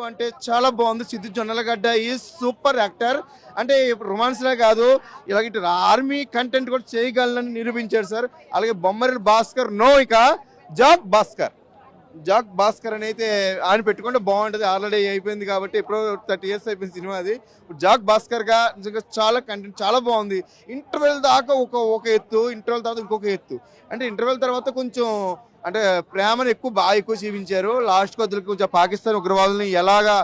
అంటే చాలా బాగుంది. Siddhu Jonnalagadda is super actor. అంటే రొమాన్స్ లా కాదు, ఇలాగ ఇటు ఆర్మీ కంటెంట్ కూడా చేయగలనని నిరూపించాడు సార్. అలాగే బొమ్మరిల్ భాస్కర్ నో, ఇక జాక్ భాస్కర్. జాక్ భాస్కర్ అని అయితే ఆయన పెట్టుకుంటే బాగుంటుంది. ఆల్రెడీ అయిపోయింది కాబట్టి ఎప్పుడో 30 years అయిపోయింది సినిమా అది. జాక్ భాస్కర్ గా నిజంగా చాలా కంటెంట్ చాలా బాగుంది. ఇంటర్వెల్ దాకా ఒక ఎత్తు, ఇంటర్వెల్ తర్వాత ఇంకొక ఎత్తు. అంటే ఇంటర్వెల్ తర్వాత కొంచెం అంటే ప్రేమను బాగా ఎక్కువ చూపించారు. లాస్ట్ కొద్దిగా కొంచెం పాకిస్తాన్ ఉగ్రవాదుల్ని ఎలాగా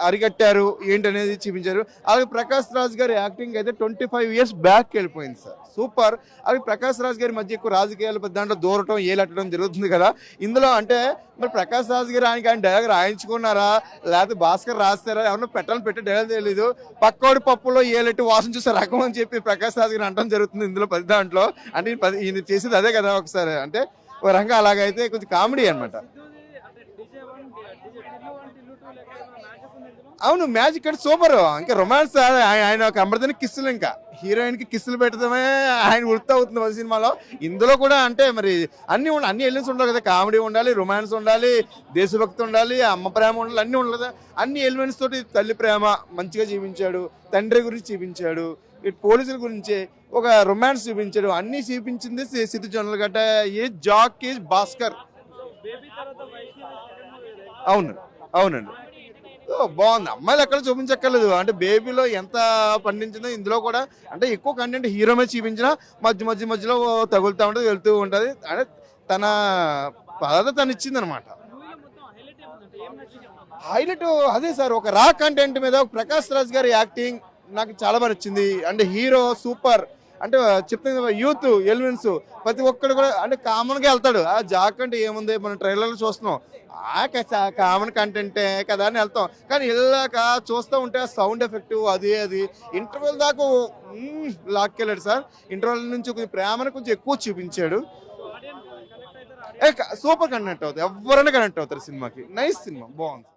అరికట్టారు ఏంటనేది చూపించారు. అలాగే ప్రకాష్ రాజ్ గారి యాక్టింగ్ అయితే 25 years బ్యాక్ వెళ్ళిపోయింది సార్, సూపర్. అలాగే ప్రకాష్ రాజ్ గారి మధ్య ఎక్కువ రాజకీయాలు దాంట్లో దూరటం ఏలట్టడం జరుగుతుంది కదా ఇందులో. అంటే మరి ప్రకాష్ రాజ్ గారు ఆయన డైలాగ్ రాయించుకున్నారా లేకపోతే భాస్కర్ రాస్తారా, ఎవరన్నా పెట్టే డైలాగ్ తెలియదు. పక్కోడి పప్పులో ఏలెట్టి వాసన చూసే రకం అని చెప్పి ప్రకాష్ రాజ్ గారు అనడం జరుగుతుంది ఇందులో 10 దాంట్లో. అంటే ఈయన చేసేది అదే కదా ఒకసారి. అంటే ఒక రంగా అలాగైతే కొంచెం కామెడీ అనమాట. అవును, మ్యాజిక్ అంటే సూపర్. ఇంకా రొమాన్స్ ఆయన ఒక అమృతని కిస్సులు, ఇంకా హీరోయిన్ కి కిస్సులు పెట్టడమే ఆయన వృత్తి అవుతుంది మన సినిమాలో. ఇందులో కూడా అంటే మరి అన్ని ఎలిమెంట్స్ ఉండాలి కదా. కామెడీ ఉండాలి, రొమాన్స్ ఉండాలి, దేశభక్తి ఉండాలి, అమ్మ ప్రేమ ఉండాలి, అన్ని ఉండాలి కదా. అన్ని ఎలిమెంట్స్ తోటి తల్లి ప్రేమ మంచిగా చూపించాడు, తండ్రి గురించి చూపించాడు, పోలీసుల గురించి ఒక రొమాన్స్ చూపించాడు. అన్ని చూపించింది సిద్ధు జొన్నలగడ్డ. ఏ జాక్ ఈజ్ భాస్కర్. అవును, అవునండి. బాగుంది. అమ్మాయిలు ఎక్కడ చూపించక్కర్లేదు. అంటే బేబీలో ఎంత పండించిందో ఇందులో కూడా. అంటే ఎక్కువ కంటెంట్ హీరో మీద చూపించినా మధ్యలో తగులుతూ ఉంటుంది, వెళ్తూ ఉంటుంది. అంటే తన పదార్థ తను ఇచ్చింది అనమాట. హైలైట్ అదే సార్, ఒక రా కంటెంట్ మీద ప్రకాష్ రాజ్ గారి యాక్టింగ్ నాకు చాలా బాగా నచ్చింది. అంటే హీరో సూపర్. అంటే చెప్తుంది యూత్ ఎలిమెంట్స్ ప్రతి ఒక్కడు కూడా అంటే కామన్ గా వెళ్తాడు. ఆ జాక్ అంటే ఏముంది, మనం ట్రైలర్లో చూస్తున్నాం, కామన్ కంటెంటే కదా అని వెళ్తాం. కానీ వెళ్ళాక చూస్తూ ఉంటే సౌండ్ ఎఫెక్ట్ అది ఇంటర్వెల్ దాకా లాక్కెళ్ళాడు సార్. ఇంటర్వెల్ నుంచి కొంచెం ప్రేమను కొంచెం ఎక్కువ చూపించాడు. సూపర్ కనెక్ట్ అవుతుంది, ఎవరైనా కనెక్ట్ అవుతారు సినిమాకి. నైస్ సినిమా, బాగుంది.